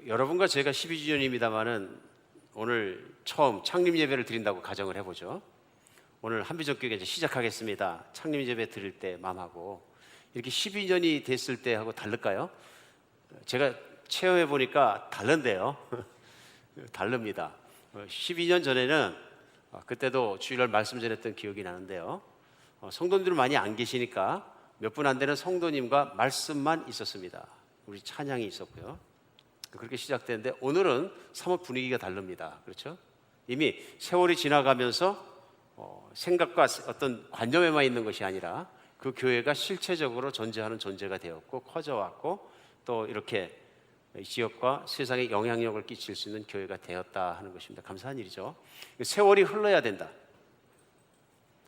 여러분과 제가 12주년입니다만은 오늘 처음 창립 예배를 드린다고 가정을 해보죠. 오늘 한비전교회 이제 시작하겠습니다. 창립 예배 드릴 때 마음하고 이렇게 12년이 됐을 때하고 다를까요? 제가 체험해 보니까 다른데요. 다릅니다. 12년 전에는 그때도 주일날 말씀 전했던 기억이 나는데요. 성도님들 많이 안 계시니까 몇 분 안 되는 성도님과 말씀만 있었습니다. 우리 찬양이 있었고요. 그렇게 시작되는데 오늘은 사뭇 분위기가 다릅니다. 그렇죠? 이미 세월이 지나가면서 생각과 어떤 관념에만 있는 것이 아니라 그 교회가 실체적으로 존재하는 존재가 되었고 커져왔고 또 이렇게 지역과 세상에 영향력을 끼칠 수 있는 교회가 되었다 하는 것입니다. 감사한 일이죠. 세월이 흘러야 된다.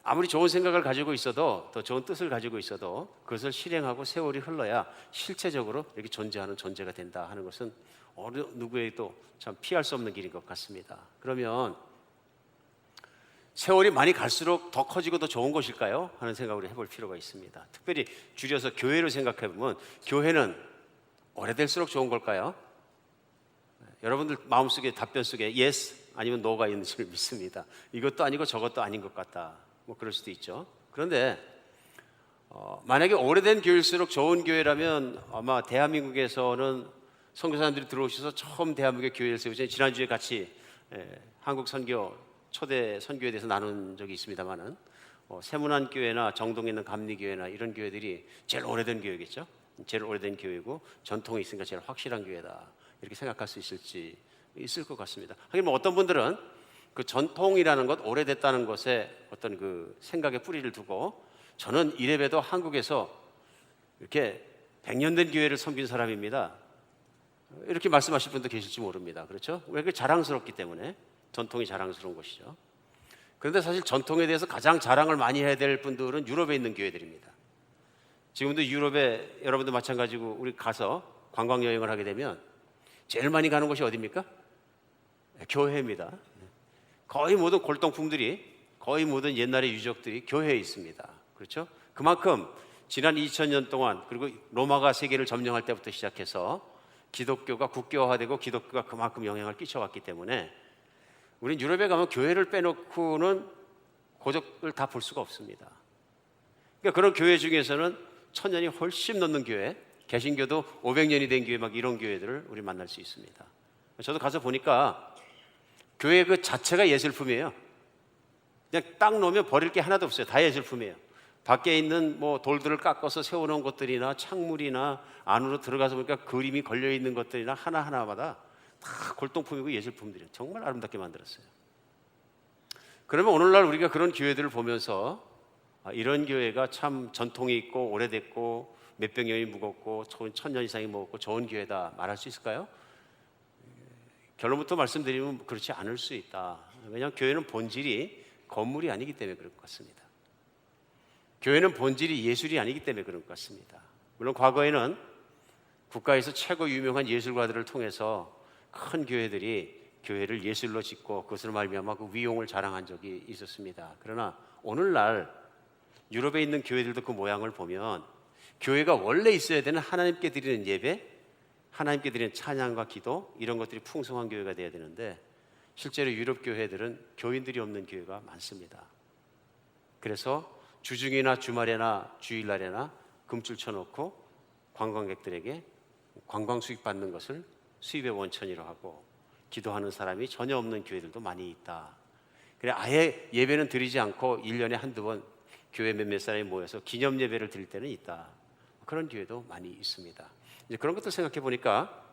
아무리 좋은 생각을 가지고 있어도 또 좋은 뜻을 가지고 있어도 그것을 실행하고 세월이 흘러야 실체적으로 이렇게 존재하는 존재가 된다 하는 것은 어느 누구에도 참 피할 수 없는 길인 것 같습니다. 그러면 세월이 많이 갈수록 더 커지고 더 좋은 것일까요? 하는 생각을 해볼 필요가 있습니다. 특별히 줄여서 교회로 생각해 보면 교회는 오래될수록 좋은 걸까요? 여러분들 마음속에 답변 속에 yes 아니면 no가 있는 줄 믿습니다. 이것도 아니고 저것도 아닌 것 같다. 뭐 그럴 수도 있죠. 그런데 만약에 오래된 교회일수록 좋은 교회라면 아마 대한민국에서는 선교사님들이 들어오셔서 처음 대한민국의 교회를 세우죠. 지난주에 같이 한국 선교 초대 선교에 대해서 나눈 적이 있습니다만은 세문안교회나 정동에 있는 감리교회나 이런 교회들이 제일 오래된 교회겠죠. 제일 오래된 교회고 전통이 있으니까 제일 확실한 교회다 이렇게 생각할 수 있을 것 같습니다. 하긴 뭐 어떤 분들은 그 전통이라는 것, 오래됐다는 것에 어떤 그 생각에 뿌리를 두고 저는 이래봬도 한국에서 이렇게 100년 된 교회를 섬긴 사람입니다. 이렇게 말씀하실 분도 계실지 모릅니다. 그렇죠? 왜 그렇게 자랑스럽기 때문에 전통이 자랑스러운 것이죠. 그런데 사실 전통에 대해서 가장 자랑을 많이 해야 될 분들은 유럽에 있는 교회들입니다. 지금도 유럽에 여러분도 마찬가지고 우리 가서 관광 여행을 하게 되면 제일 많이 가는 곳이 어디입니까? 교회입니다. 거의 모든 골동품들이 거의 모든 옛날의 유적들이 교회에 있습니다. 그렇죠? 그만큼 지난 2000년 동안 그리고 로마가 세계를 점령할 때부터 시작해서 기독교가 국교화되고 기독교가 그만큼 영향을 끼쳐왔기 때문에 우린 유럽에 가면 교회를 빼놓고는 고적을 다 볼 수가 없습니다. 그러니까 그런 교회 중에서는 1000년이 훨씬 넘는 교회, 개신교도 500년이 된 교회 막 이런 교회들을 우리 만날 수 있습니다. 저도 가서 보니까 교회 그 자체가 예술품이에요. 그냥 딱 놓으면 버릴 게 하나도 없어요. 다 예술품이에요. 밖에 있는 뭐 돌들을 깎아서 세워놓은 것들이나 창물이나 안으로 들어가서 보니까 그림이 걸려 있는 것들이나 하나하나마다 다 골동품이고 예술품들이에요. 정말 아름답게 만들었어요. 그러면 오늘날 우리가 그런 교회들을 보면서 이런 교회가 참 전통이 있고 오래됐고 몇백 년이 묵었고 1000년 이상이 묵었고 좋은 교회다 말할 수 있을까요? 결론부터 말씀드리면 그렇지 않을 수 있다. 왜냐하면 교회는 본질이 건물이 아니기 때문에 그럴 것 같습니다. 교회는 본질이 예술이 아니기 때문에 그런 것 같습니다. 물론 과거에는 국가에서 최고 유명한 예술가들을 통해서 큰 교회들이 교회를 예술로 짓고 그것을 말미암아 그 위용을 자랑한 적이 있었습니다. 그러나 오늘날 유럽에 있는 교회들도 그 모양을 보면 교회가 원래 있어야 되는 하나님께 드리는 예배, 하나님께 드리는 찬양과 기도 이런 것들이 풍성한 교회가 되어야 되는데 실제로 유럽 교회들은 교인들이 없는 교회가 많습니다. 그래서 주중이나 주말에나 주일날에나 금줄 쳐놓고 관광객들에게 관광 수익 받는 것을 수입의 원천이라고 하고 기도하는 사람이 전혀 없는 교회들도 많이 있다. 그래 아예 예배는 드리지 않고 1년에 한두 번 교회 몇몇 사람이 모여서 기념 예배를 드릴 때는 있다. 그런 교회도 많이 있습니다. 이제 그런 것들 생각해 보니까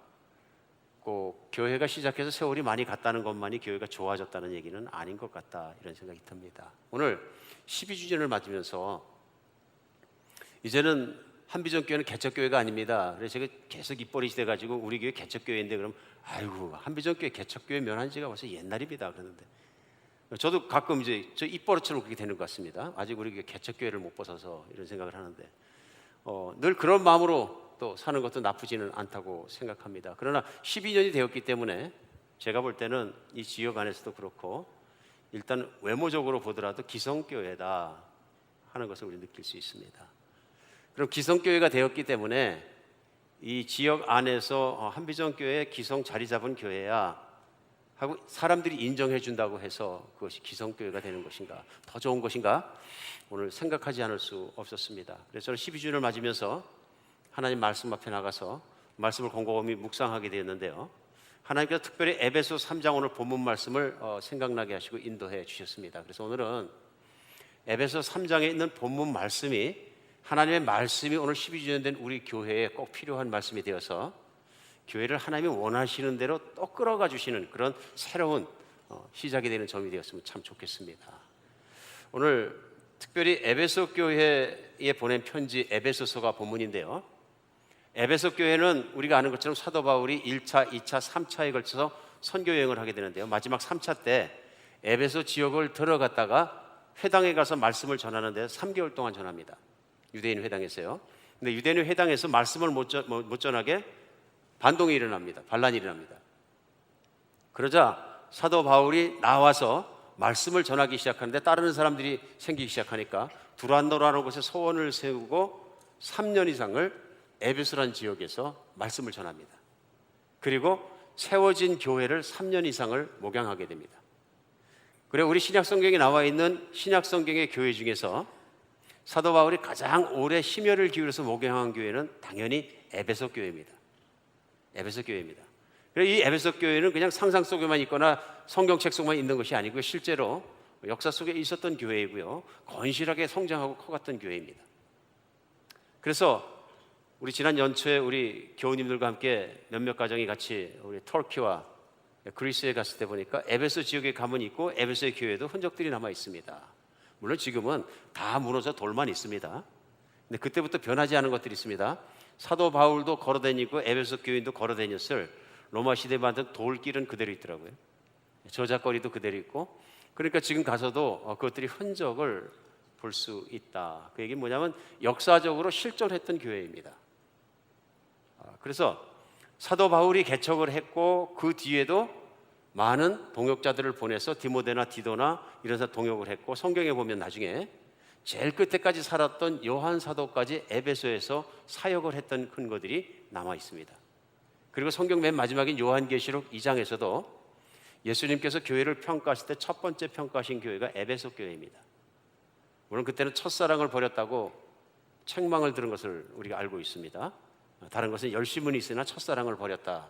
꼭 교회가 시작해서 세월이 많이 갔다는 것만이 교회가 좋아졌다는 얘기는 아닌 것 같다 이런 생각이 듭니다. 오늘 12주년을 맞으면서 이제는 한비전교회는 개척교회가 아닙니다. 그래서 제가 계속 입버릇이 돼가지고 우리 교회 개척교회인데 그럼 아이고 한비전교회 개척교회 면한 지가 벌써 옛날입니다 그러는데 저도 가끔 이제 저 입버릇처럼 그렇게 되는 것 같습니다. 아직 우리 교회 개척교회를 못 벗어서 이런 생각을 하는데 늘 그런 마음으로 또 사는 것도 나쁘지는 않다고 생각합니다. 그러나 12년이 되었기 때문에 제가 볼 때는 이 지역 안에서도 그렇고 일단 외모적으로 보더라도 기성교회다 하는 것을 우리 느낄 수 있습니다. 그럼 기성교회가 되었기 때문에 이 지역 안에서 한비전교회 기성 자리 잡은 교회야 하고 사람들이 인정해 준다고 해서 그것이 기성교회가 되는 것인가, 더 좋은 것인가, 오늘 생각하지 않을 수 없었습니다. 그래서 저는 12주년을 맞으면서 하나님 말씀 앞에 나가서 말씀을 곰곰이 묵상하게 되었는데요, 하나님께서 특별히 에베소 3장 오늘 본문 말씀을 생각나게 하시고 인도해 주셨습니다. 그래서 오늘은 에베소 3장에 있는 본문 말씀이 하나님의 말씀이 오늘 12주년 된 우리 교회에 꼭 필요한 말씀이 되어서 교회를 하나님이 원하시는 대로 또 끌어가 주시는 그런 새로운 시작이 되는 점이 되었으면 참 좋겠습니다. 오늘 특별히 에베소 교회에 보낸 편지 에베소서가 본문인데요, 에베소 교회는 우리가 아는 것처럼 사도 바울이 1차, 2차, 3차에 걸쳐서 선교 여행을 하게 되는데요, 마지막 3차 때 에베소 지역을 들어갔다가 회당에 가서 말씀을 전하는데 3개월 동안 전합니다. 유대인 회당에서요. 근데 유대인 회당에서 말씀을 못 전하게 반동이 일어납니다. 반란이 일어납니다. 그러자 사도 바울이 나와서 말씀을 전하기 시작하는데 따르는 사람들이 생기기 시작하니까 두란노라는 곳에 소원을 세우고 3년 이상을 에베소란 지역에서 말씀을 전합니다. 그리고 세워진 교회를 3년 이상을 목양하게 됩니다. 그리고 우리 신약성경에 나와 있는 신약성경의 교회 중에서 사도 바울이 가장 오래 심혈을 기울여서 목양한 교회는 당연히 에베소 교회입니다. 에베소 교회입니다. 이 에베소 교회는 그냥 상상 속에만 있거나 성경책 속만 있는 것이 아니고 실제로 역사 속에 있었던 교회이고요, 건실하게 성장하고 커갔던 교회입니다. 그래서 우리 지난 연초에 우리 교우님들과 함께 몇몇 가정이 같이 우리 터키와 그리스에 갔을 때 보니까 에베소 지역에 가면 있고 에베소의 교회도 흔적들이 남아 있습니다. 물론 지금은 다 무너져 돌만 있습니다. 근데 그때부터 변하지 않은 것들이 있습니다. 사도 바울도 걸어다니고 에베소 교인도 걸어다녔을 로마 시대에 만든 돌길은 그대로 있더라고요. 저작거리도 그대로 있고, 그러니까 지금 가서도 그것들이 흔적을 볼 수 있다. 그 얘기는 뭐냐면 역사적으로 실존했던 교회입니다. 그래서 사도 바울이 개척을 했고 그 뒤에도 많은 동역자들을 보내서 디모데나 디도나 이런 사람 동역을 했고, 성경에 보면 나중에 제일 끝에까지 살았던 요한 사도까지 에베소에서 사역을 했던 근거들이 남아 있습니다. 그리고 성경 맨 마지막인 요한계시록 2장에서도 예수님께서 교회를 평가하실 때 첫 번째 평가하신 교회가 에베소 교회입니다. 물론 그때는 첫사랑을 버렸다고 책망을 들은 것을 우리가 알고 있습니다. 다른 것은 열심은 있으나 첫사랑을 버렸다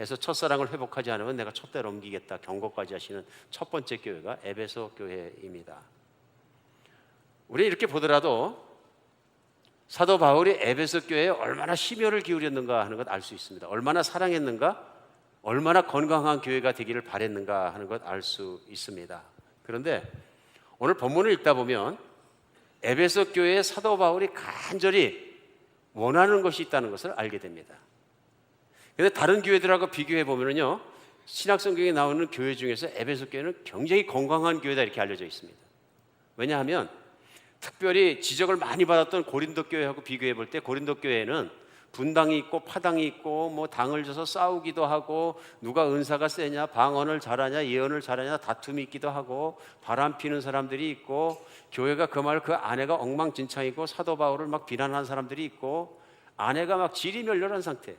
해서 첫사랑을 회복하지 않으면 내가 촛대를 옮기겠다 경고까지 하시는 첫 번째 교회가 에베소 교회입니다. 우리 이렇게 보더라도 사도 바울이 에베소 교회에 얼마나 심혈을 기울였는가 하는 것 알 수 있습니다. 얼마나 사랑했는가, 얼마나 건강한 교회가 되기를 바랬는가 하는 것 알 수 있습니다. 그런데 오늘 본문을 읽다 보면 에베소 교회에 사도 바울이 간절히 원하는 것이 있다는 것을 알게 됩니다. 그런데 다른 교회들하고 비교해 보면요, 신약성경에 나오는 교회 중에서 에베소 교회는 굉장히 건강한 교회다 이렇게 알려져 있습니다. 왜냐하면 특별히 지적을 많이 받았던 고린도 교회하고 비교해 볼 때 고린도 교회는 분당이 있고 파당이 있고 뭐 당을 져서 싸우기도 하고 누가 은사가 세냐, 방언을 잘하냐, 예언을 잘하냐 다툼이 있기도 하고 바람 피는 사람들이 있고 교회가 그 아내가 엉망진창이고 사도 바울을 막 비난하는 사람들이 있고 아내가 막 지리멸렬한 상태예요.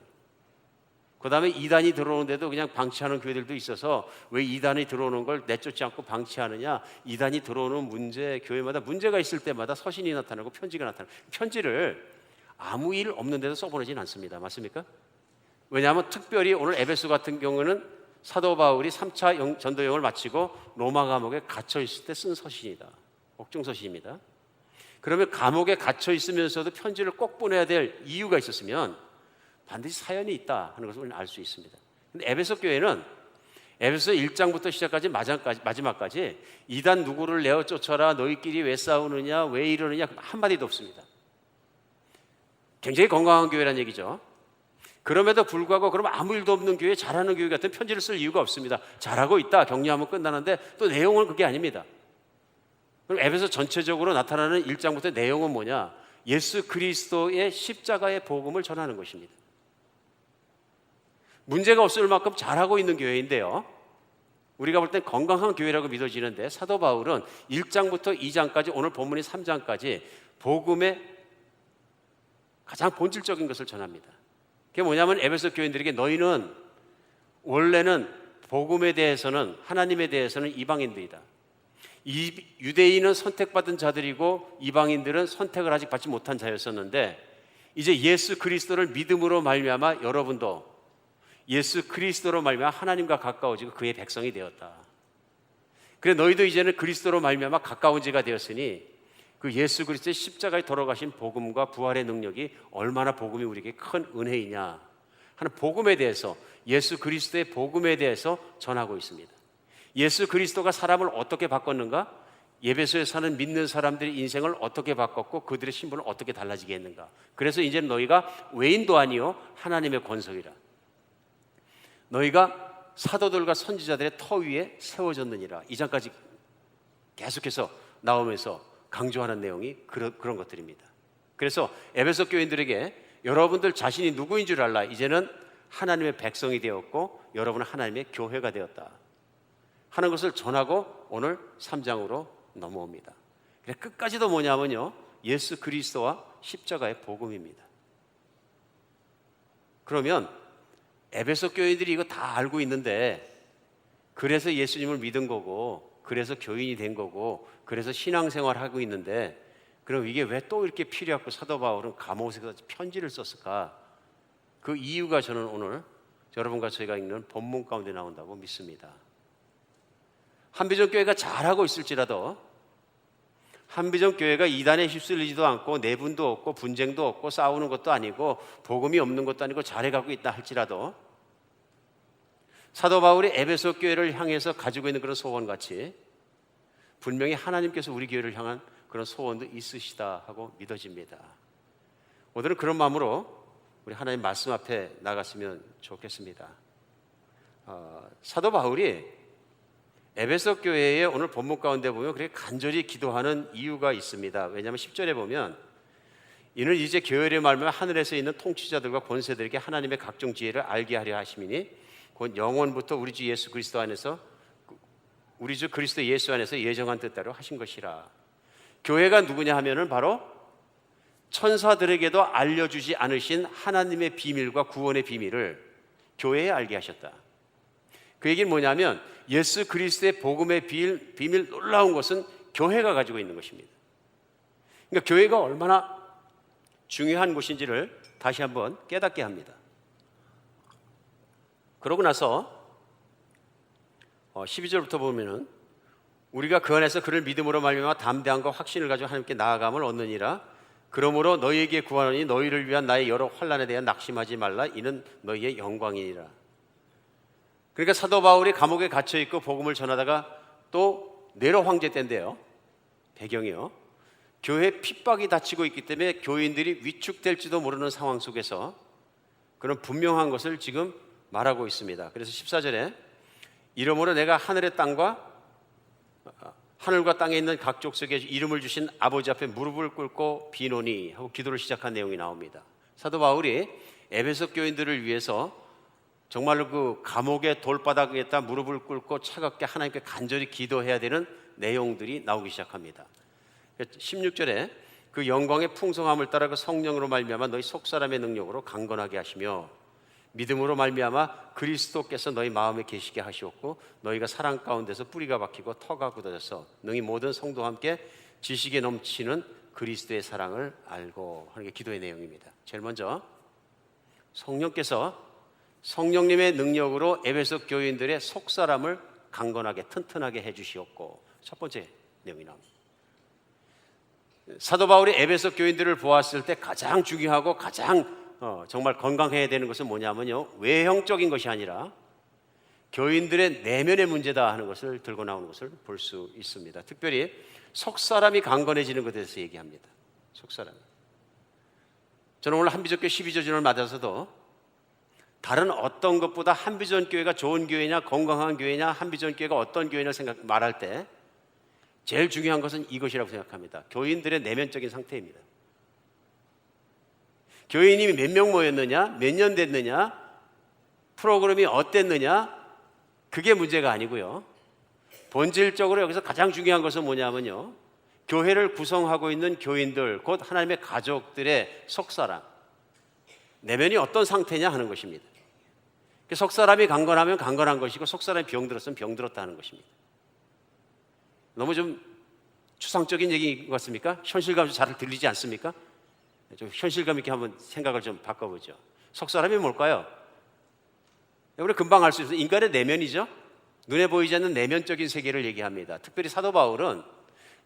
그 다음에 이단이 들어오는데도 그냥 방치하는 교회들도 있어서 왜 이단이 들어오는 걸 내쫓지 않고 방치하느냐, 이단이 들어오는 문제, 교회마다 문제가 있을 때마다 서신이 나타나고 편지가 나타나고, 편지를 아무 일 없는 데도 써보내진 않습니다. 맞습니까? 왜냐하면 특별히 오늘 에베소 같은 경우는 사도 바울이 3차 전도여행을 마치고 로마 감옥에 갇혀 있을 때 쓴 서신이다. 옥중서신입니다. 그러면 감옥에 갇혀 있으면서도 편지를 꼭 보내야 될 이유가 있었으면 반드시 사연이 있다 하는 것을 알 수 있습니다. 근데 에베소 교회는 에베소 1장부터 시작까지 마지막까지 이단 누구를 내어 쫓아라, 너희끼리 왜 싸우느냐, 왜 이러느냐 한마디도 없습니다. 굉장히 건강한 교회란 얘기죠. 그럼에도 불구하고 그럼 아무 일도 없는 교회, 잘하는 교회 같은 편지를 쓸 이유가 없습니다. 잘하고 있다 격려하면 끝나는데 또 내용은 그게 아닙니다. 그럼 에베소 전체적으로 나타나는 1장부터 내용은 뭐냐? 예수 그리스도의 십자가의 복음을 전하는 것입니다. 문제가 없을 만큼 잘하고 있는 교회인데요, 우리가 볼 땐 건강한 교회라고 믿어지는데 사도 바울은 1장부터 2장까지 오늘 본문이 3장까지 복음의 가장 본질적인 것을 전합니다. 그게 뭐냐면 에베소 교인들에게 너희는 원래는 복음에 대해서는 하나님에 대해서는 이방인들이다. 유대인은 선택받은 자들이고 이방인들은 선택을 아직 받지 못한 자였었는데 이제 예수 그리스도를 믿음으로 말미암아 여러분도 예수 그리스도로 말미암아 하나님과 가까워지고 그의 백성이 되었다. 그래 너희도 이제는 그리스도로 말미암아 가까운 자가 되었으니 그 예수 그리스도의 십자가에 돌아가신 복음과 부활의 능력이 얼마나 복음이 우리에게 큰 은혜이냐 하는 복음에 대해서 예수 그리스도의 복음에 대해서 전하고 있습니다. 예수 그리스도가 사람을 어떻게 바꿨는가? 에베소에 사는 믿는 사람들의 인생을 어떻게 바꿨고 그들의 신분을 어떻게 달라지게 했는가? 그래서 이제 너희가 외인도 아니요 하나님의 권속이라. 너희가 사도들과 선지자들의 터 위에 세워졌느니라. 이 장까지 계속해서 나오면서 강조하는 내용이 그런 것들입니다. 그래서 에베소 교인들에게 여러분들 자신이 누구인 줄 알라. 이제는 하나님의 백성이 되었고 여러분은 하나님의 교회가 되었다 하는 것을 전하고 오늘 3장으로 넘어옵니다. 끝까지도 뭐냐면요 예수 그리스도와 십자가의 복음입니다. 그러면 에베소 교인들이 이거 다 알고 있는데 그래서 예수님을 믿은 거고 그래서 교인이 된 거고 그래서 신앙생활을 하고 있는데 그럼 이게 왜 또 이렇게 필요하고 사도 바울은 감옥에서 편지를 썼을까? 그 이유가 저는 오늘 여러분과 저희가 읽는 본문 가운데 나온다고 믿습니다. 한비전 교회가 잘하고 있을지라도 한비전 교회가 이단에 휩쓸리지도 않고 내분도 없고 분쟁도 없고 싸우는 것도 아니고 복음이 없는 것도 아니고 잘해가고 있다 할지라도 사도 바울이 에베소 교회를 향해서 가지고 있는 그런 소원같이 분명히 하나님께서 우리 교회를 향한 그런 소원도 있으시다 하고 믿어집니다. 오늘은 그런 마음으로 우리 하나님 말씀 앞에 나갔으면 좋겠습니다. 사도 바울이 에베소 교회에 오늘 본문 가운데 보면 그렇게 간절히 기도하는 이유가 있습니다. 왜냐하면 10절에 보면 이는 이제 교회를 말하면 하늘에서 있는 통치자들과 권세들에게 하나님의 각종 지혜를 알게 하려 하심이니 곧 영원부터 우리 주 예수 그리스도 안에서 우리 주 그리스도 예수 안에서 예정한 뜻대로 하신 것이라. 교회가 누구냐 하면은 바로 천사들에게도 알려주지 않으신 하나님의 비밀과 구원의 비밀을 교회에 알게 하셨다. 그 얘기는 뭐냐면 예수 그리스도의 복음의 비밀 놀라운 것은 교회가 가지고 있는 것입니다. 그러니까 교회가 얼마나 중요한 곳인지를 다시 한번 깨닫게 합니다. 그러고 나서 12절부터 보면은 우리가 그 안에서 그를 믿음으로 말미암아 담대함과 확신을 가지고 하나님께 나아감을 얻느니라. 그러므로 너희에게 구하노니 너희를 위한 나의 여러 환난에 대한 낙심하지 말라. 이는 너희의 영광이니라. 그러니까 사도 바울이 감옥에 갇혀 있고 복음을 전하다가 또 네로 황제 때인데요. 배경이요. 교회 핍박이 닥치고 있기 때문에 교인들이 위축될지도 모르는 상황 속에서 그런 분명한 것을 지금 말하고 있습니다. 그래서 14절에 이러므로 내가 하늘의 땅과 하늘과 땅에 있는 각 족속에 이름을 주신 아버지 앞에 무릎을 꿇고 비노니 하고 기도를 시작한 내용이 나옵니다. 사도 바울이 에베소 교인들을 위해서 정말로 그 감옥의 돌바닥에다 무릎을 꿇고 차갑게 하나님께 간절히 기도해야 되는 내용들이 나오기 시작합니다. 16절에 그 영광의 풍성함을 따라 그 성령으로 말미암아 너희 속사람의 능력으로 강건하게 하시며 믿음으로 말미암아 그리스도께서 너희 마음에 계시게 하시었고 너희가 사랑 가운데서 뿌리가 박히고 터가 굳어져서 능히 모든 성도와 함께 지식에 넘치는 그리스도의 사랑을 알고 하는 게 기도의 내용입니다. 제일 먼저 성령님의 능력으로 에베소 교인들의 속사람을 강건하게 튼튼하게 해주시었고 첫 번째 내용이 나옵니다. 사도 바울이 에베소 교인들을 보았을 때 가장 중요하고 가장 정말 건강해야 되는 것은 뭐냐면요 외형적인 것이 아니라 교인들의 내면의 문제다 하는 것을 들고 나오는 것을 볼 수 있습니다. 특별히 속사람이 강건해지는 것에 대해서 얘기합니다. 속사람. 저는 오늘 한비전교회 12조진을 맞아서도 다른 어떤 것보다 한비전교회가 좋은 교회냐 건강한 교회냐 한비전교회가 어떤 교회냐 말할 때 제일 중요한 것은 이것이라고 생각합니다. 교인들의 내면적인 상태입니다. 교인이 몇 명 모였느냐, 몇 년 됐느냐, 프로그램이 어땠느냐, 그게 문제가 아니고요. 본질적으로 여기서 가장 중요한 것은 뭐냐면요, 교회를 구성하고 있는 교인들, 곧 하나님의 가족들의 속사람, 내면이 어떤 상태냐 하는 것입니다. 속 사람이 강건하면 강건한 것이고 속 사람이 병들었으면 병들었다 하는 것입니다. 너무 좀 추상적인 얘기인 것 같습니까? 현실감이 잘 들리지 않습니까? 좀 현실감 있게 한번 생각을 좀 바꿔보죠. 속 사람이 뭘까요? 우리 금방 알 수 있어요. 인간의 내면이죠. 눈에 보이지 않는 내면적인 세계를 얘기합니다. 특별히 사도 바울은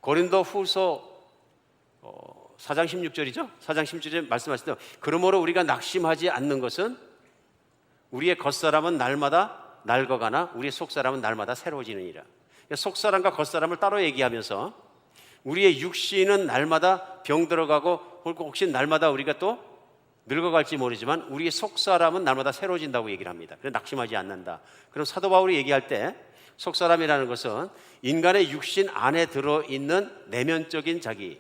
고린도 후서 4장 16절이죠. 4장 16절에 말씀하실 때 그러므로 우리가 낙심하지 않는 것은 우리의 겉사람은 날마다 낡아가나 우리의 속사람은 날마다 새로워지느니라. 속사람과 겉사람을 따로 얘기하면서 우리의 육신은 날마다 병들어가고 혹시 날마다 우리가 또 늙어갈지 모르지만 우리의 속사람은 날마다 새로워진다고 얘기를 합니다. 그래서 낙심하지 않는다. 그럼 사도 바울이 얘기할 때 속사람이라는 것은 인간의 육신 안에 들어있는 내면적인 자기,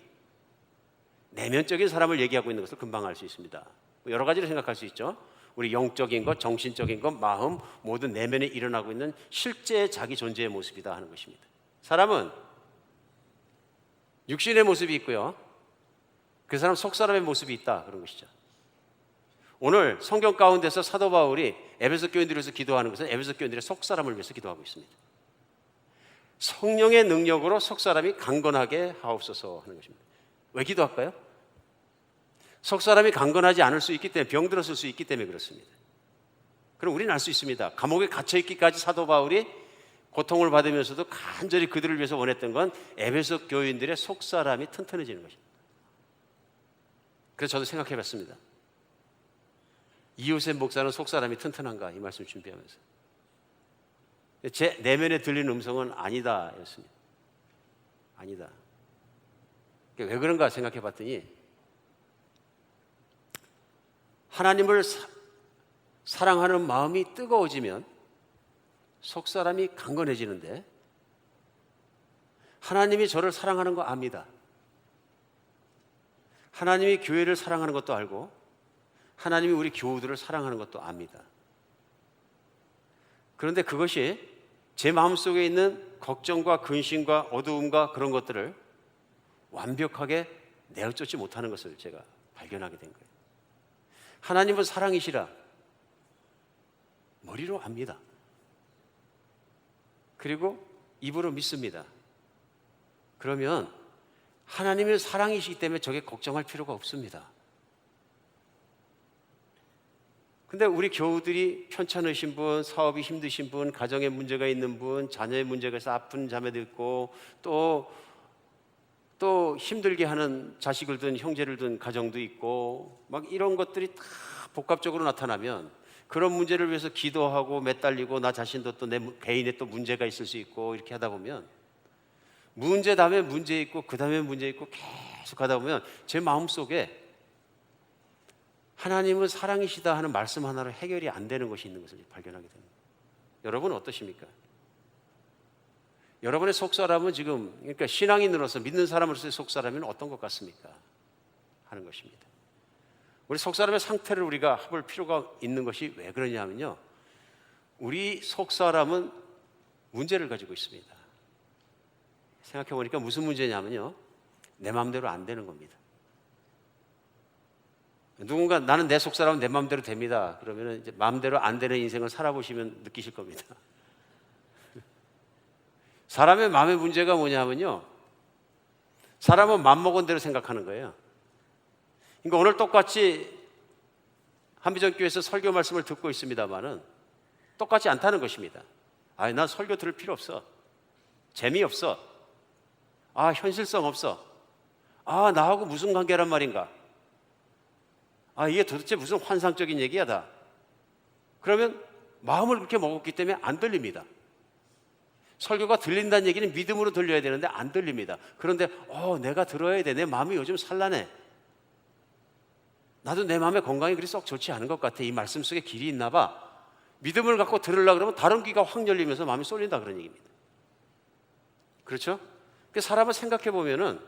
내면적인 사람을 얘기하고 있는 것을 금방 알 수 있습니다. 여러 가지로 생각할 수 있죠. 우리 영적인 것, 정신적인 것, 마음 모든 내면에 일어나고 있는 실제 자기 존재의 모습이다 하는 것입니다. 사람은 육신의 모습이 있고요. 그 사람 속사람의 모습이 있다 그런 것이죠. 오늘 성경 가운데서 사도 바울이 에베소 교인들을 위해서 기도하는 것은 에베소 교인들의 속사람을 위해서 기도하고 있습니다. 성령의 능력으로 속사람이 강건하게 하옵소서 하는 것입니다. 왜 기도할까요? 속사람이 강건하지 않을 수 있기 때문에 병들었을 수 있기 때문에 그렇습니다. 그럼 우리는 알 수 있습니다. 감옥에 갇혀있기까지 사도 바울이 고통을 받으면서도 간절히 그들을 위해서 원했던 건 에베소 교인들의 속사람이 튼튼해지는 것입니다. 그래서 저도 생각해 봤습니다. 이웃의 목사는 속사람이 튼튼한가 이 말씀 준비하면서 제 내면에 들리는 음성은 아니다 였습니다. 아니다. 왜 그런가 생각해 봤더니 하나님을 사랑하는 마음이 뜨거워지면 속사람이 강건해지는데 하나님이 저를 사랑하는 거 압니다. 하나님이 교회를 사랑하는 것도 알고 하나님이 우리 교우들을 사랑하는 것도 압니다. 그런데 그것이 제 마음속에 있는 걱정과 근심과 어두움과 그런 것들을 완벽하게 내어쫓지 못하는 것을 제가 발견하게 된 거예요. 하나님은 사랑이시라 머리로 압니다. 그리고 입으로 믿습니다. 그러면 하나님의 사랑이시기 때문에 저게 걱정할 필요가 없습니다. 근데 우리 교우들이 편찮으신 분, 사업이 힘드신 분, 가정에 문제가 있는 분, 자녀의 문제가 있어 아픈 자매도 있고 또 힘들게 하는 자식을 둔 형제를 둔 가정도 있고 막 이런 것들이 다 복합적으로 나타나면 그런 문제를 위해서 기도하고 매달리고 나 자신도 또 내 개인의 또 문제가 있을 수 있고 이렇게 하다 보면 문제 다음에 문제 있고 그 다음에 문제 있고 계속 하다 보면 제 마음속에 하나님은 사랑이시다 하는 말씀 하나로 해결이 안 되는 것이 있는 것을 발견하게 됩니다. 여러분은 어떠십니까? 여러분의 속사람은 지금 그러니까 신앙인으로서 믿는 사람으로서의 속사람은 어떤 것 같습니까? 하는 것입니다. 우리 속사람의 상태를 우리가 해볼 필요가 있는 것이 왜 그러냐면요. 우리 속사람은 문제를 가지고 있습니다. 생각해 보니까 무슨 문제냐면요. 내 마음대로 안 되는 겁니다. 누군가 나는 내 속사람은 내 마음대로 됩니다. 그러면 이제 마음대로 안 되는 인생을 살아보시면 느끼실 겁니다. 사람의 마음의 문제가 뭐냐면요. 사람은 맘먹은 대로 생각하는 거예요. 그러니까 오늘 똑같이 한비전교회에서 설교 말씀을 듣고 있습니다만은 똑같지 않다는 것입니다. 아, 난 설교 들을 필요 없어. 재미없어. 아, 현실성 없어. 아, 나하고 무슨 관계란 말인가. 아, 이게 도대체 무슨 환상적인 얘기야 다. 그러면 마음을 그렇게 먹었기 때문에 안 들립니다. 설교가 들린다는 얘기는 믿음으로 들려야 되는데 안 들립니다. 그런데 내가 들어야 돼. 내 마음이 요즘 산란해. 나도 내 마음의 건강이 그리 썩 좋지 않은 것 같아. 이 말씀 속에 길이 있나 봐. 믿음을 갖고 들으려고 그러면 다른 귀가 확 열리면서 마음이 쏠린다 그런 얘기입니다. 그렇죠? 그 사람을 생각해 보면은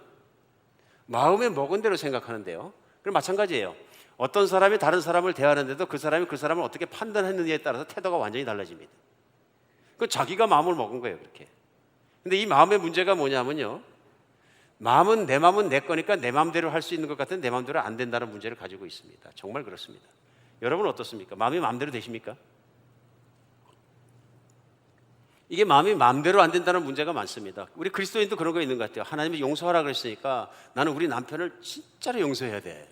마음에 먹은 대로 생각하는데요. 그럼 마찬가지예요. 어떤 사람이 다른 사람을 대하는데도 그 사람이 그 사람을 어떻게 판단했느냐에 따라서 태도가 완전히 달라집니다. 그 자기가 마음을 먹은 거예요, 그렇게. 근데 이 마음의 문제가 뭐냐면요. 마음은 내 거니까 내 마음대로 할 수 있는 것 같은데 내 마음대로 안 된다는 문제를 가지고 있습니다. 정말 그렇습니다. 여러분은 어떻습니까? 마음이 마음대로 되십니까? 이게 마음이 마음대로 안 된다는 문제가 많습니다. 우리 그리스도인도 그런 거 있는 것 같아요. 하나님이 용서하라 그랬으니까 나는 우리 남편을 진짜로 용서해야 돼.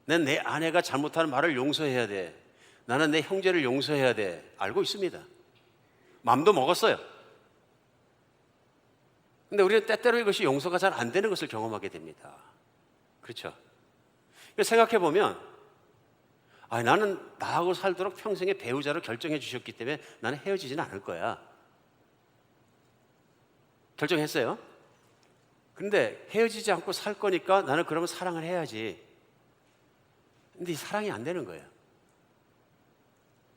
난 내 아내가 잘못하는 말을 용서해야 돼. 나는 내 형제를 용서해야 돼. 알고 있습니다. 마음도 먹었어요. 근데 우리는 때때로 이것이 용서가 잘 안 되는 것을 경험하게 됩니다. 그렇죠? 생각해 보면 나는 나하고 살도록 평생의 배우자를 결정해 주셨기 때문에 나는 헤어지지는 않을 거야. 결정했어요. 근데 헤어지지 않고 살 거니까 나는 그러면 사랑을 해야지. 근데 이 사랑이 안 되는 거예요.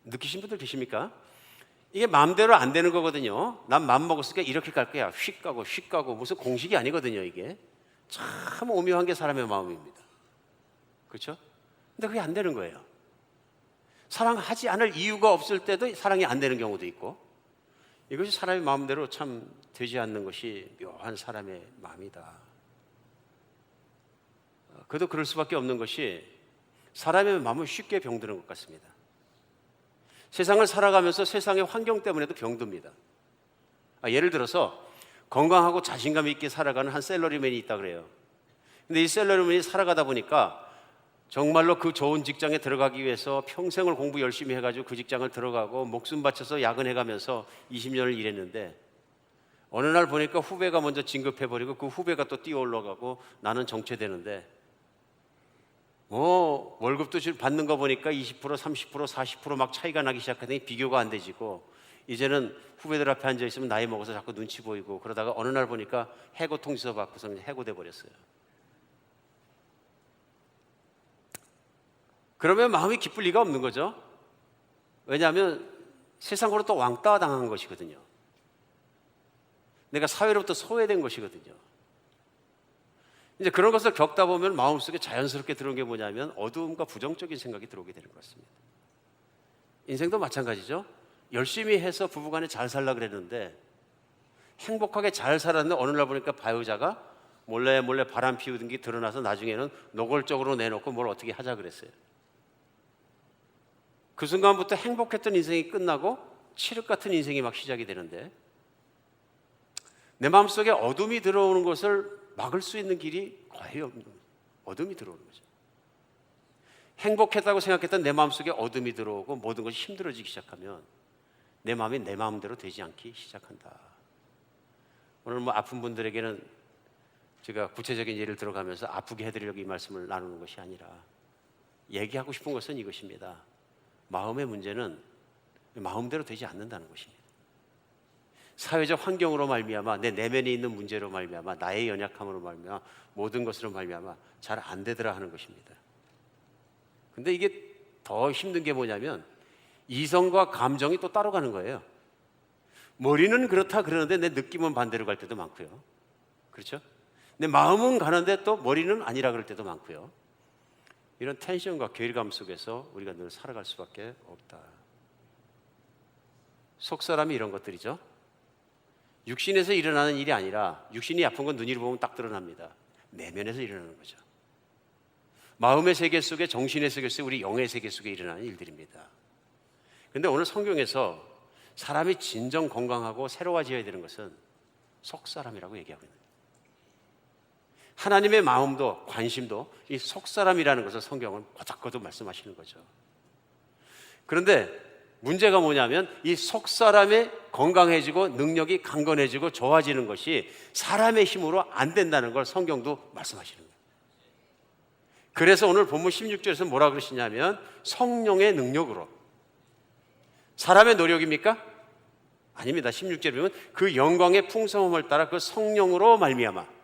느끼신 분들 계십니까? 이게 마음대로 안 되는 거거든요. 난 마음 먹었으니까 이렇게 갈 거야. 휙 가고 무슨 공식이 아니거든요. 이게 참 오묘한 게 사람의 마음입니다. 그렇죠? 근데 그게 안 되는 거예요. 사랑하지 않을 이유가 없을 때도 사랑이 안 되는 경우도 있고, 이것이 사람의 마음대로 참 되지 않는 것이 묘한 사람의 마음이다. 그래도 그럴 수밖에 없는 것이 사람의 마음은 쉽게 병드는 것 같습니다. 세상을 살아가면서 세상의 환경 때문에도 병듭니다. 예를 들어서 건강하고 자신감 있게 살아가는 한 샐러리맨이 있다 그래요. 근데 이 샐러리맨이 살아가다 보니까 정말로 그 좋은 직장에 들어가기 위해서 평생을 공부 열심히 해가지고 그 직장을 들어가고 목숨 바쳐서 야근해가면서 20년을 일했는데, 어느 날 보니까 후배가 먼저 진급해버리고 그 후배가 또 뛰어 올라가고 나는 정체되는데, 월급도 지금 받는 거 보니까 20%, 30%, 40% 막 차이가 나기 시작하더니 비교가 안 되지고, 이제는 후배들 앞에 앉아 있으면 나이 먹어서 자꾸 눈치 보이고, 그러다가 어느 날 보니까 해고 통지서 받고서 해고돼 버렸어요. 그러면 마음이 기쁠 리가 없는 거죠. 왜냐하면 세상으로 또 왕따 당한 것이거든요. 내가 사회로부터 소외된 것이거든요. 이제 그런 것을 겪다 보면 마음속에 자연스럽게 들어온 게 뭐냐면 어두움과 부정적인 생각이 들어오게 되는 것 같습니다. 인생도 마찬가지죠. 열심히 해서 부부간에 잘 살려고 그랬는데, 행복하게 잘 살았는데 어느 날 보니까 배우자가 몰래 바람 피우던 게 드러나서 나중에는 노골적으로 내놓고 뭘 어떻게 하자 그랬어요. 그 순간부터 행복했던 인생이 끝나고 칠흑 같은 인생이 막 시작이 되는데, 내 마음속에 어둠이 들어오는 것을 막을 수 있는 길이 거의 없는 거죠. 어둠이 들어오는 거죠. 행복했다고 생각했던 내 마음속에 어둠이 들어오고 모든 것이 힘들어지기 시작하면 내 마음이 내 마음대로 되지 않기 시작한다. 오늘 아픈 분들에게는 제가 구체적인 예를 들어가면서 아프게 해드리려고 이 말씀을 나누는 것이 아니라, 얘기하고 싶은 것은 이것입니다. 마음의 문제는 마음대로 되지 않는다는 것입니다. 사회적 환경으로 말미암아, 내 내면에 있는 문제로 말미암아, 나의 연약함으로 말미암아, 모든 것으로 말미암아 잘 안 되더라 하는 것입니다. 근데 이게 더 힘든 게 뭐냐면 이성과 감정이 또 따로 가는 거예요. 머리는 그렇다 그러는데 내 느낌은 반대로 갈 때도 많고요. 그렇죠? 내 마음은 가는데 또 머리는 아니라 그럴 때도 많고요. 이런 텐션과 괴리감 속에서 우리가 늘 살아갈 수밖에 없다. 속사람이 이런 것들이죠. 육신에서 일어나는 일이 아니라, 육신이 아픈 건 눈으로 보면 딱 드러납니다. 내면에서 일어나는 거죠. 마음의 세계 속에, 정신의 세계 속에, 우리 영의 세계 속에 일어나는 일들입니다. 그런데 오늘 성경에서 사람이 진정 건강하고 새로워져야 되는 것은 속사람이라고 얘기하고 있는 거예요. 하나님의 마음도 관심도 이 속사람이라는 것을 성경은 거듭거듭 말씀하시는 거죠. 그런데 문제가 뭐냐면 이 속사람이 건강해지고 능력이 강건해지고 좋아지는 것이 사람의 힘으로 안 된다는 걸 성경도 말씀하시는 거예요. 그래서 오늘 본문 16절에서 뭐라 그러시냐면 성령의 능력으로. 사람의 노력입니까? 아닙니다. 16절에 보면 그 영광의 풍성함을 따라 그 성령으로 말미암아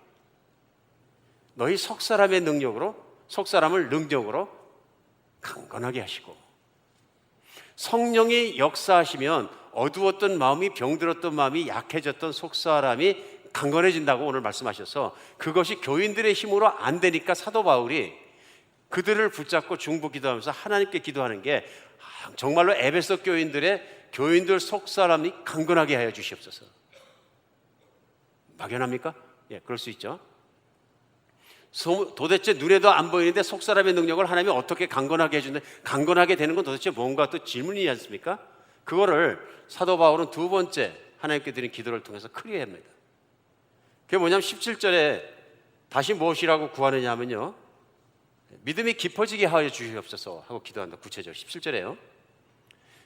너희 속사람의 능력으로, 속사람을 능력으로 강건하게 하시고, 성령이 역사하시면 어두웠던 마음이, 병들었던 마음이, 약해졌던 속사람이 강건해진다고 오늘 말씀하셔서, 그것이 교인들의 힘으로 안 되니까 사도 바울이 그들을 붙잡고 중보 기도하면서 하나님께 기도하는 게 정말로 에베소 교인들 속사람이 강건하게 하여 주시옵소서. 막연합니까? 예, 그럴 수 있죠. 도대체 눈에도 안 보이는데 속사람의 능력을 하나님이 어떻게 강건하게 해주는데, 강건하게 되는 건 도대체 뭔가 또 질문이지 않습니까? 그거를 사도 바울은 두 번째 하나님께 드린 기도를 통해서 클리어합니다. 그게 뭐냐면 17절에 다시 무엇이라고 구하느냐 하면요, 믿음이 깊어지게 하여 주시옵소서 하고 기도한다. 구체적으로 17절에요.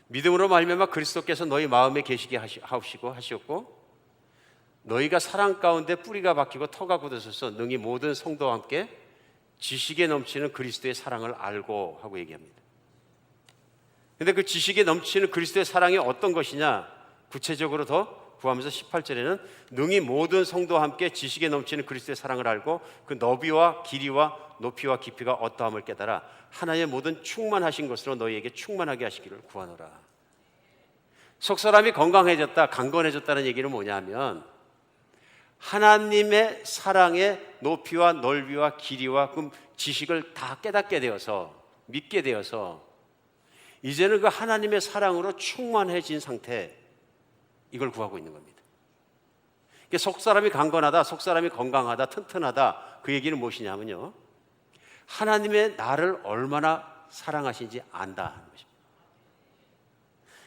믿음으로 말미암아 그리스도께서 너희 마음에 계시게 하시었고 너희가 사랑 가운데 뿌리가 박히고 터가 굳어서서 능히 모든 성도와 함께 지식에 넘치는 그리스도의 사랑을 알고 하고 얘기합니다. 그런데 그 지식에 넘치는 그리스도의 사랑이 어떤 것이냐, 구체적으로 더 구하면서 18절에는 능히 모든 성도와 함께 지식에 넘치는 그리스도의 사랑을 알고 그 너비와 길이와 높이와 깊이가 어떠함을 깨달아 하나님의 모든 충만하신 것으로 너희에게 충만하게 하시기를 구하노라. 속사람이 건강해졌다, 강건해졌다는 얘기는 뭐냐면 하나님의 사랑의 높이와 넓이와 길이와 그 지식을 다 깨닫게 되어서, 믿게 되어서 이제는 그 하나님의 사랑으로 충만해진 상태, 이걸 구하고 있는 겁니다. 속사람이 강건하다, 속사람이 건강하다, 튼튼하다, 그 얘기는 무엇이냐면요, 하나님의 나를 얼마나 사랑하신지 안다 하는 것입니다.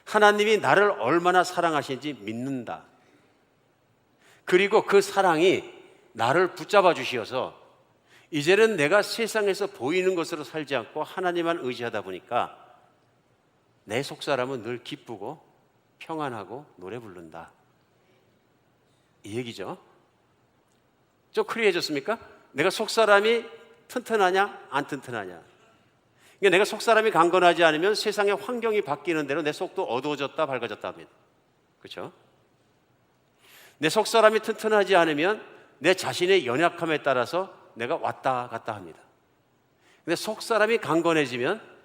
하나님이 나를 얼마나 사랑하시는지 믿는다. 그리고 그 사랑이 나를 붙잡아 주시어서 이제는 내가 세상에서 보이는 것으로 살지 않고 하나님만 의지하다 보니까 내 속사람은 늘 기쁘고 평안하고 노래 부른다, 이 얘기죠. 좀 클리어해졌습니까? 내가 속사람이 튼튼하냐 안 튼튼하냐. 그러니까 내가 속사람이 강건하지 않으면 세상의 환경이 바뀌는 대로 내 속도 어두워졌다 밝아졌다 합니다. 그렇죠? 내 속사람이 튼튼하지 않으면 내 자신의 연약함에 따라서 내가 왔다 갔다 합니다. 근데 속사람이 강건해지면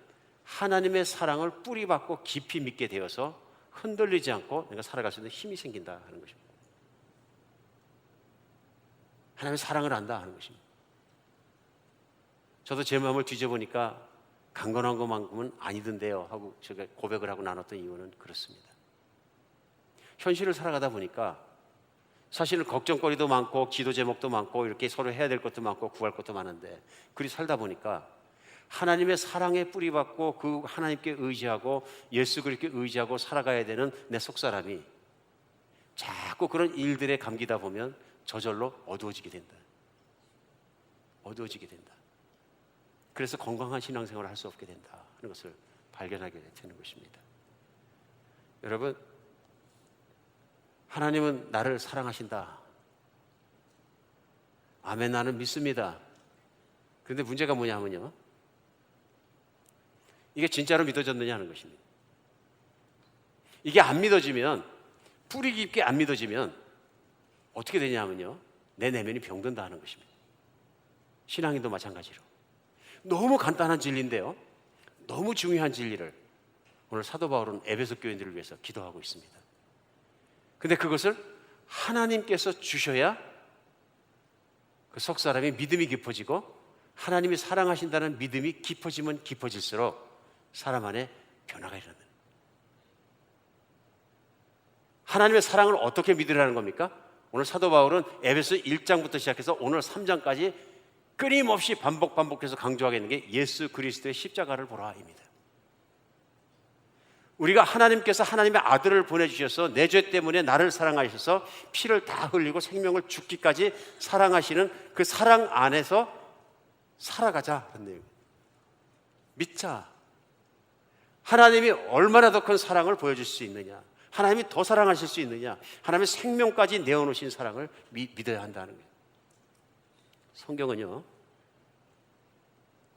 하나님의 사랑을 뿌리박고 깊이 믿게 되어서 흔들리지 않고 내가 살아갈 수 있는 힘이 생긴다 하는 것입니다. 하나님의 사랑을 안다 하는 것입니다. 저도 제 마음을 뒤져보니까 강건한 것만큼은 아니던데요 하고 제가 고백을 하고 나눴던 이유는 그렇습니다. 현실을 살아가다 보니까 사실은 걱정거리도 많고 기도 제목도 많고 이렇게 서로 해야 될 것도 많고 구할 것도 많은데, 그리 살다 보니까 하나님의 사랑에 뿌리박고 그 하나님께 의지하고 예수 그리스도께 의지하고 살아가야 되는 내 속사람이 자꾸 그런 일들에 감기다 보면 저절로 어두워지게 된다. 어두워지게 된다. 그래서 건강한 신앙생활을 할 수 없게 된다 하는 것을 발견하게 되는 것입니다. 여러분, 하나님은 나를 사랑하신다. 아멘, 나는 믿습니다. 그런데 문제가 뭐냐면요, 이게 진짜로 믿어졌느냐 하는 것입니다. 이게 안 믿어지면, 뿌리 깊게 안 믿어지면 어떻게 되냐면요, 내 내면이 병든다 하는 것입니다. 신앙인도 마찬가지로. 너무 간단한 진리인데요, 너무 중요한 진리를 오늘 사도 바울은 에베소 교인들을 위해서 기도하고 있습니다. 근데 그것을 하나님께서 주셔야 그 속사람이 믿음이 깊어지고 하나님이 사랑하신다는 믿음이 깊어지면 깊어질수록 사람 안에 변화가 일어나는, 하나님의 사랑을 어떻게 믿으라는 겁니까? 오늘 사도 바울은 에베소 1장부터 시작해서 오늘 3장까지 끊임없이 반복해서 강조하게 있는 게 예수 그리스도의 십자가를 보라입니다. 우리가 하나님께서 하나님의 아들을 보내주셔서 내 죄 때문에 나를 사랑하셔서 피를 다 흘리고 생명을 죽기까지 사랑하시는 그 사랑 안에서 살아가자 하는 내용. 믿자. 하나님이 얼마나 더 큰 사랑을 보여줄 수 있느냐, 하나님이 더 사랑하실 수 있느냐, 하나님의 생명까지 내어놓으신 사랑을 믿어야 한다는 거예요. 성경은요,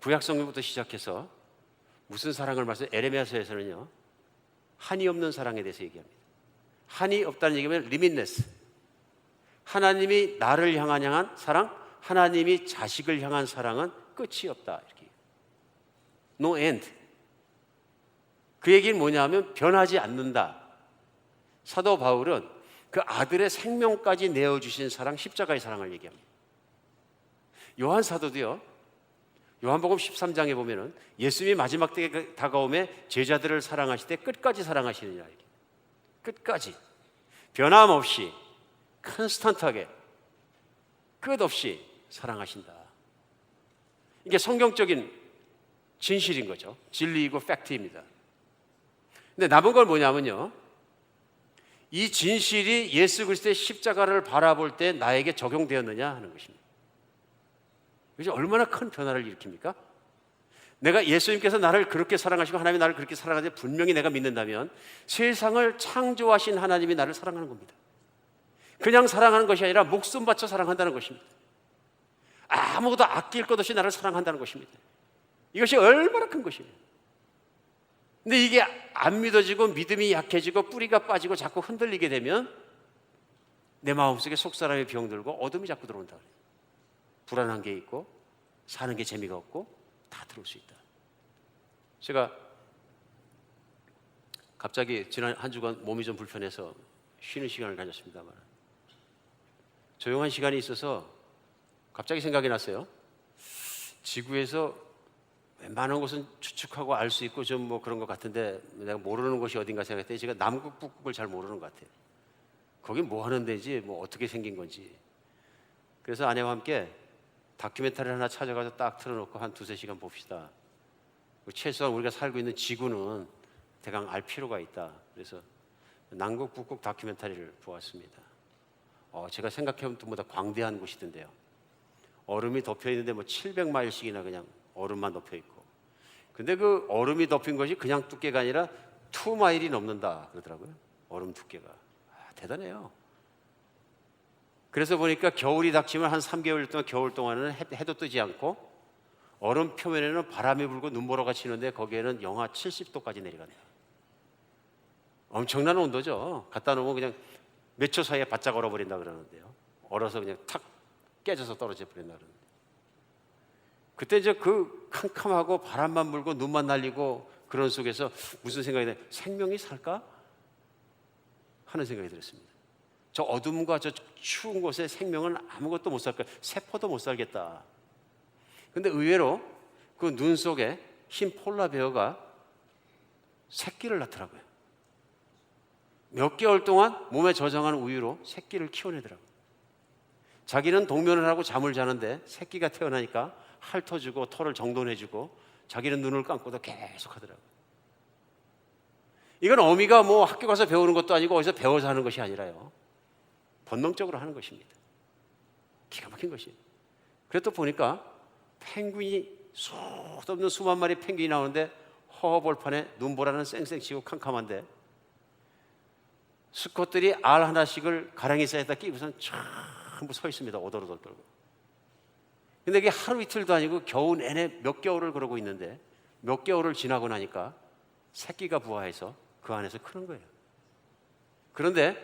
구약 성경부터 시작해서 무슨 사랑을 말해서 에레미야서에서는요, 한이 없는 사랑에 대해서 얘기합니다. 한이 없다는 얘기면 리밋레스. 하나님이 나를 향한 사랑, 하나님이 자식을 향한 사랑은 끝이 없다, 이렇게. No end. 그 얘기는 뭐냐면 변하지 않는다. 사도 바울은 그 아들의 생명까지 내어주신 사랑, 십자가의 사랑을 얘기합니다. 요한 사도도요, 요한복음 13장에 보면은 예수님이 마지막 때에 다가오매 제자들을 사랑하실 때 끝까지 사랑하시느냐, 이렇게. 끝까지 변함없이 컨스턴트하게 끝없이 사랑하신다. 이게 성경적인 진실인 거죠. 진리이고 팩트입니다. 근데 남은 건 뭐냐면요, 이 진실이 예수 그리스도의 십자가를 바라볼 때 나에게 적용되었느냐 하는 것입니다. 이것이 얼마나 큰 변화를 일으킵니까? 내가 예수님께서 나를 그렇게 사랑하시고 하나님이 나를 그렇게 사랑하는데 분명히 내가 믿는다면 세상을 창조하신 하나님이 나를 사랑하는 겁니다. 그냥 사랑하는 것이 아니라 목숨 바쳐 사랑한다는 것입니다. 아무것도 아낄 것 없이 나를 사랑한다는 것입니다. 이것이 얼마나 큰 것입니다. 근데 이게 안 믿어지고 믿음이 약해지고 뿌리가 빠지고 자꾸 흔들리게 되면 내 마음속에 속사람의 병들고 어둠이 자꾸 들어온다. 불안한 게 있고 사는 게 재미가 없고 다 들어올 수 있다. 제가 갑자기 지난 한 주간 몸이 좀 불편해서 쉬는 시간을 가졌습니다만 조용한 시간이 있어서 갑자기 생각이 났어요. 지구에서 웬만한 것은 추측하고 알 수 있고 좀 뭐 그런 것 같은데 내가 모르는 곳이 어딘가 생각했더니 제가 남극 북극을 잘 모르는 것 같아요. 거긴 뭐 하는 데지 뭐 어떻게 생긴 건지. 그래서 아내와 함께 다큐멘터리를 하나 찾아가서 딱 틀어놓고 한 2-3시간 봅시다. 최소한 우리가 살고 있는 지구는 대강 알 필요가 있다. 그래서 남극 북극 다큐멘터리를 보았습니다. 제가 생각해본 것보다 광대한 곳이던데요. 얼음이 덮여 있는데 뭐 700마일씩이나 그냥 얼음만 덮여 있고, 근데 그 얼음이 덮인 것이 그냥 두께가 아니라 2마일이 넘는다 그러더라고요. 얼음 두께가 대단해요. 그래서 보니까 겨울이 닥치면 한 3개월 동안 겨울 동안은 해도 뜨지 않고 얼음 표면에는 바람이 불고 눈보라가 치는데 거기에는 영하 70도까지 내려간다. 엄청난 온도죠. 갖다 놓으면 그냥 몇 초 사이에 바짝 얼어버린다 그러는데요. 얼어서 그냥 탁 깨져서 떨어져 버린다 그러는데, 그때 이제 그 캄캄하고 바람만 불고 눈만 날리고 그런 속에서 무슨 생각이 나요? 생명이 살까? 하는 생각이 들었습니다. 저 어둠과 저 추운 곳에 생명은 아무것도 못 살까? 세포도 못 살겠다. 근데 의외로 그 눈 속에 흰 폴라베어가 새끼를 낳더라고요. 몇 개월 동안 몸에 저장한 우유로 새끼를 키워내더라고요. 자기는 동면을 하고 잠을 자는데 새끼가 태어나니까 핥아주고 털을 정돈해주고 자기는 눈을 감고도 계속 하더라고요. 이건 어미가 뭐 학교 가서 배우는 것도 아니고 어디서 배워서 하는 것이 아니라요, 본능적으로 하는 것입니다. 기가 막힌 것이에요. 그래서 또 보니까 펭귄이 수도 없는 수만 마리 펭귄이 나오는데 허허벌판에 눈보라는 쌩쌩치고 캄캄한데 수컷들이 알 하나씩을 가랑이 사이에다 끼고선 전부 서 있습니다. 오돌오돌 떨고. 근데 이게 하루 이틀도 아니고 겨우 내내 몇 개월을 그러고 있는데 몇 개월을 지나고 나니까 새끼가 부화해서 그 안에서 크는 거예요. 그런데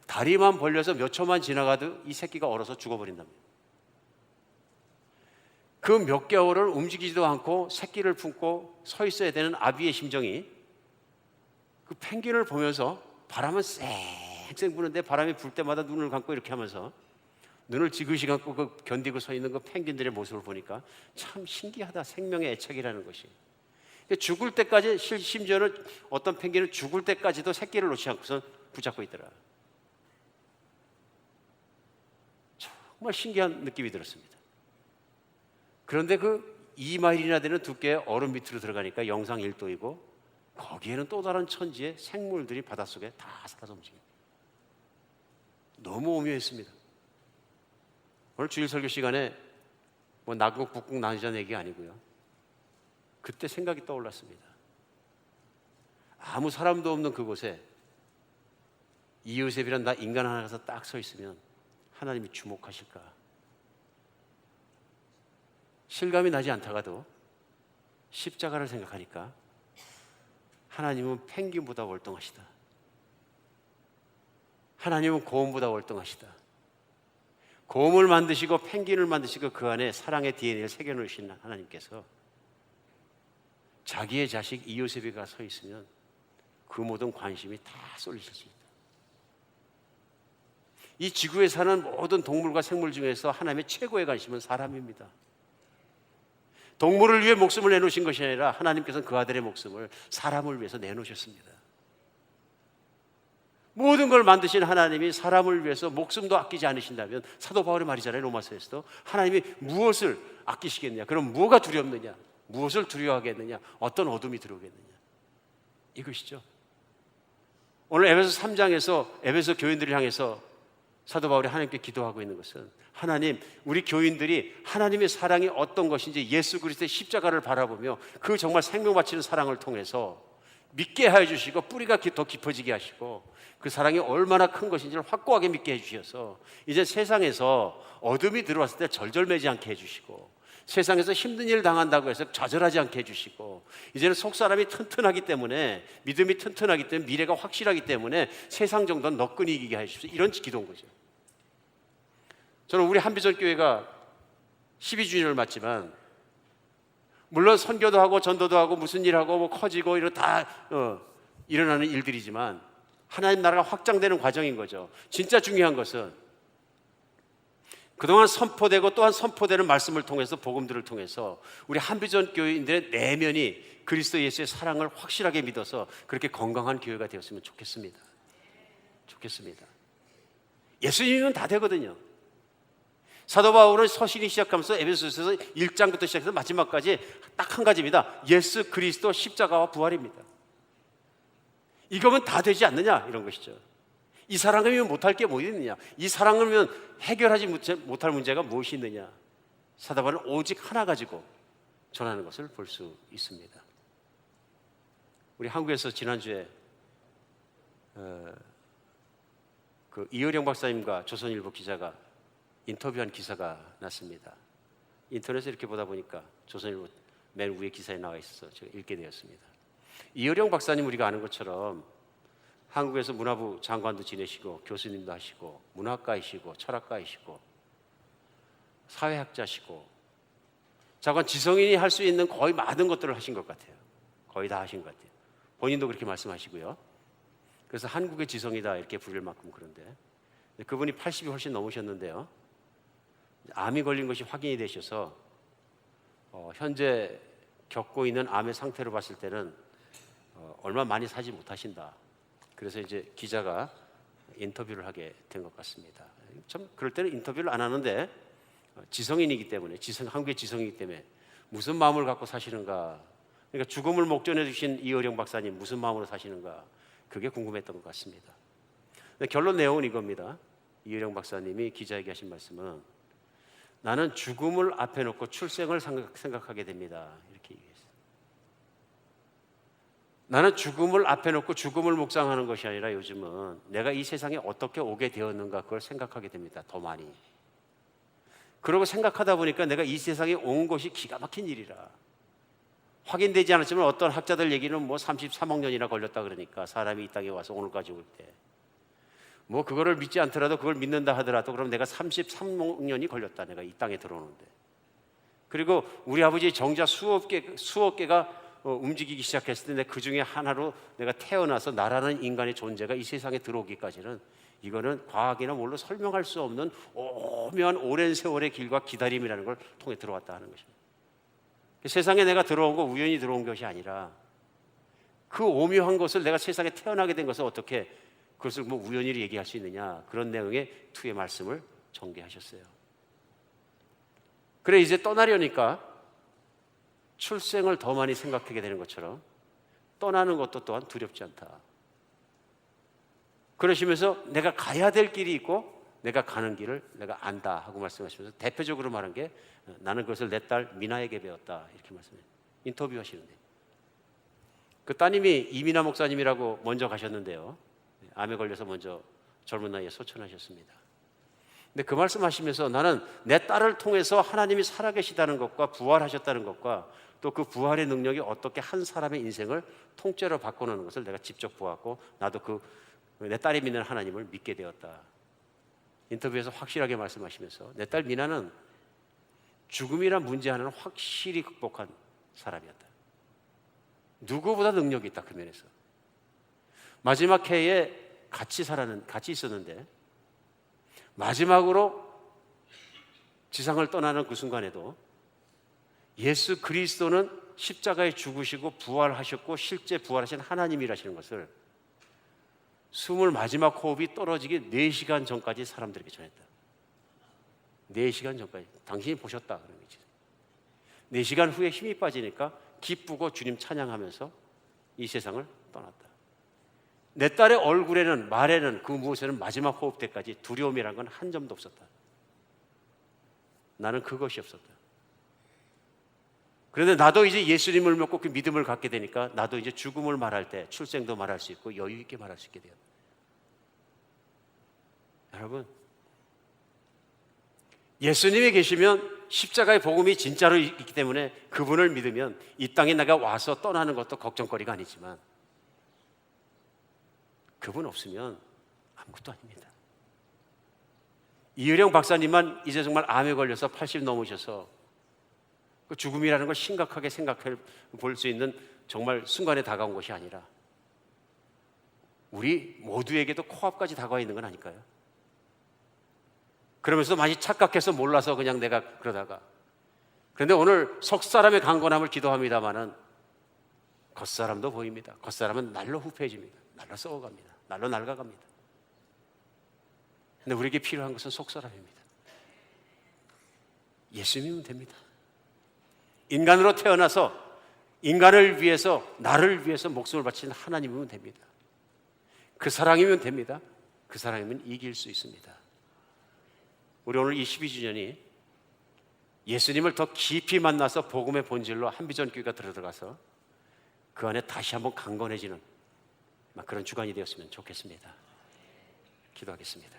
다리만 벌려서 몇 초만 지나가도 이 새끼가 얼어서 죽어버린답니다. 그 몇 개월을 움직이지도 않고 새끼를 품고 서 있어야 되는 아비의 심정이 그 펭귄을 보면서 바람은 쌩쌩 부는데 바람이 불 때마다 눈을 감고 이렇게 하면서 눈을 지그시 감고 그 견디고 서 있는 그 펭귄들의 모습을 보니까 참 신기하다. 생명의 애착이라는 것이. 죽을 때까지, 심지어는 어떤 펭귄은 죽을 때까지도 새끼를 놓지 않고서 붙잡고 있더라. 정말 신기한 느낌이 들었습니다. 그런데 그 2마일이나 되는 두께의 얼음 밑으로 들어가니까 영상 1도이고 거기에는 또 다른 천지의 생물들이 바닷속에 다 살아서 움직여요. 너무 오묘했습니다. 오늘 주일 설교 시간에 뭐 남극 북극 나누자는 얘기가 아니고요, 그때 생각이 떠올랐습니다. 아무 사람도 없는 그곳에 이요셉이란 나 인간 하나가 딱 서 있으면 하나님이 주목하실까? 실감이 나지 않다가도 십자가를 생각하니까 하나님은 펭귄보다 월등하시다. 하나님은 곰보다 월등하시다. 곰을 만드시고 펭귄을 만드시고 그 안에 사랑의 DNA를 새겨놓으신 하나님께서 자기의 자식 이요셉이가 서 있으면 그 모든 관심이 다 쏠리실 수 있다. 이 지구에 사는 모든 동물과 생물 중에서 하나님의 최고의 관심은 사람입니다. 동물을 위해 목숨을 내놓으신 것이 아니라 하나님께서는 그 아들의 목숨을 사람을 위해서 내놓으셨습니다. 모든 걸 만드신 하나님이 사람을 위해서 목숨도 아끼지 않으신다면 사도 바울의 말이잖아요. 로마서에서도 하나님이 무엇을 아끼시겠느냐? 그럼 뭐가 두렵느냐? 무엇을 두려워하겠느냐? 어떤 어둠이 들어오겠느냐? 이것이죠. 오늘 에베소 3장에서 에베소 교인들을 향해서 사도 바울이 하나님께 기도하고 있는 것은, 하나님, 우리 교인들이 하나님의 사랑이 어떤 것인지 예수 그리스도의 십자가를 바라보며 그 정말 생명 바치는 사랑을 통해서 믿게 해 주시고, 뿌리가 더 깊어지게 하시고, 그 사랑이 얼마나 큰 것인지를 확고하게 믿게 해 주셔서 이제 세상에서 어둠이 들어왔을 때 절절매지 않게 해 주시고, 세상에서 힘든 일을 당한다고 해서 좌절하지 않게 해주시고, 이제는 속사람이 튼튼하기 때문에, 믿음이 튼튼하기 때문에, 미래가 확실하기 때문에 세상 정도는 너끈히 이기게 해주십시오. 이런 기도인 거죠. 저는 우리 한비전교회가 12주년을 맞지만, 물론 선교도 하고 전도도 하고 무슨 일하고 뭐 커지고 이런 다 일어나는 일들이지만 하나님 나라가 확장되는 과정인 거죠. 진짜 중요한 것은 그동안 선포되고 또한 선포되는 말씀을 통해서, 복음들을 통해서 우리 한비전 교회인들의 내면이 그리스도 예수의 사랑을 확실하게 믿어서 그렇게 건강한 교회가 되었으면 좋겠습니다. 예수님은 다 되거든요. 사도 바울은 서신이 시작하면서 에베소서에서 1장부터 시작해서 마지막까지 딱 한 가지입니다. 예수 그리스도 십자가와 부활입니다. 이거면 다 되지 않느냐, 이런 것이죠. 이 사랑이면 못할 게 뭐 있느냐? 이 사랑이면 해결하지 못할 문제가 무엇이 있느냐? 사도 바울은 오직 하나 가지고 전하는 것을 볼 수 있습니다. 우리 한국에서 지난주에 그 이효령 박사님과 조선일보 기자가 인터뷰한 기사가 났습니다. 인터넷에 이렇게 보다 보니까 조선일보 맨 위에 기사에 나와 있어서 제가 읽게 되었습니다. 이효령 박사님, 우리가 아는 것처럼 한국에서 문화부 장관도 지내시고 교수님도 하시고 문학가이시고 철학가이시고 사회학자시고 자관 지성인이 할 수 있는 거의 많은 것들을 하신 것 같아요. 거의 다 하신 것 같아요. 본인도 그렇게 말씀하시고요. 그래서 한국의 지성이다 이렇게 부를 만큼. 그런데 그분이 80이 훨씬 넘으셨는데요, 암이 걸린 것이 확인이 되셔서 현재 겪고 있는 암의 상태로 봤을 때는 얼마 많이 사지 못하신다. 그래서 이제 기자가 인터뷰를 하게 된 것 같습니다. 참 그럴 때는 인터뷰를 안 하는데, 지성인이기 때문에, 한국의 지성이기 때문에 무슨 마음을 갖고 사시는가, 그러니까 죽음을 목전해 주신 이효령 박사님 무슨 마음으로 사시는가, 그게 궁금했던 것 같습니다. 근데 결론 내용은 이겁니다. 이효령 박사님이 기자에게 하신 말씀은, 나는 죽음을 앞에 놓고 출생을 생각하게 됩니다. 이렇게 얘기했어요. 나는 죽음을 앞에 놓고 죽음을 묵상하는 것이 아니라 요즘은 내가 이 세상에 어떻게 오게 되었는가, 그걸 생각하게 됩니다. 더 많이. 그러고 생각하다 보니까 내가 이 세상에 온 것이 기가 막힌 일이라. 확인되지 않았지만 어떤 학자들 얘기는 뭐 33억 년이나 걸렸다 그러니까, 사람이 이 땅에 와서 오늘까지 올 때. 뭐 그거를 믿지 않더라도, 그걸 믿는다 하더라도, 그럼 내가 33억 년이 걸렸다, 내가 이 땅에 들어오는데. 그리고 우리 아버지의 정자 수억 개가 움직이기 시작했을 때 그 중에 하나로 내가 태어나서 나라는 인간의 존재가 이 세상에 들어오기까지는, 이거는 과학이나 뭘로 설명할 수 없는 오묘한 오랜 세월의 길과 기다림이라는 걸 통해 들어왔다 하는 것입니다. 세상에 내가 들어온 거 우연히 들어온 것이 아니라, 그 오묘한 것을, 내가 세상에 태어나게 된 것을 어떻게 그것을 뭐 우연히 얘기할 수 있느냐, 그런 내용의 투의 말씀을 전개하셨어요. 그래 이제 떠나려니까 출생을 더 많이 생각하게 되는 것처럼 떠나는 것도 또한 두렵지 않다. 그러시면서 내가 가야 될 길이 있고 내가 가는 길을 내가 안다 하고 말씀하시면서 대표적으로 말한 게, 나는 그것을 내 딸 미나에게 배웠다, 이렇게 말씀해요. 인터뷰하시는데, 그 따님이 이민아 목사님이라고 먼저 가셨는데요, 암에 걸려서 먼저 젊은 나이에 소천하셨습니다. 근데 그 말씀하시면서, 나는 내 딸을 통해서 하나님이 살아계시다는 것과 부활하셨다는 것과 또 그 부활의 능력이 어떻게 한 사람의 인생을 통째로 바꿔놓는 것을 내가 직접 보았고, 나도 내 딸이 믿는 하나님을 믿게 되었다. 인터뷰에서 확실하게 말씀하시면서, 내 딸 미나는 죽음이란 문제 하나는 확실히 극복한 사람이었다. 누구보다 능력이 있다. 그 면에서 마지막 해에 같이 있었는데, 마지막으로 지상을 떠나는 그 순간에도 예수 그리스도는 십자가에 죽으시고 부활하셨고 실제 부활하신 하나님이라시는 것을 숨을 마지막 호흡이 떨어지기 4시간 전까지 사람들에게 전했다. 4시간 전까지. 당신이 보셨다, 그런 거지. 4시간 후에 힘이 빠지니까 기쁘고 주님 찬양하면서 이 세상을 떠났다. 내 딸의 얼굴에는, 말에는, 그 무엇에는 마지막 호흡 때까지 두려움이란 건 한 점도 없었다. 나는 그것이 없었다. 그런데 나도 이제 예수님을 믿고 그 믿음을 갖게 되니까 나도 이제 죽음을 말할 때 출생도 말할 수 있고 여유 있게 말할 수 있게 되었다. 여러분, 예수님이 계시면 십자가의 복음이 진짜로 있기 때문에 그분을 믿으면 이 땅에 내가 와서 떠나는 것도 걱정거리가 아니지만 그분 없으면 아무것도 아닙니다. 이의령 박사님만 이제 정말 암에 걸려서 80 넘으셔서 그 죽음이라는 걸 심각하게 생각해 볼 수 있는 정말 순간에 다가온 것이 아니라 우리 모두에게도 코앞까지 다가와 있는 건 아닐까요? 그러면서 많이 착각해서 몰라서 그냥 내가 그러다가, 그런데 오늘 석 사람의 강건함을 기도합니다마는 겉사람도 보입니다. 겉사람은 날로 후패해집니다. 날로 썩어갑니다. 날로 낡아갑니다. 근데 우리에게 필요한 것은 속사람입니다. 예수님이면 됩니다. 인간으로 태어나서 인간을 위해서, 나를 위해서 목숨을 바친 하나님이면 됩니다. 그 사랑이면 됩니다. 그 사랑이면 이길 수 있습니다. 우리 오늘 이 12주년이 예수님을 더 깊이 만나서 복음의 본질로 한비전교회가 들어가서 그 안에 다시 한번 강건해지는 그런 주간이 되었으면 좋겠습니다. 기도하겠습니다.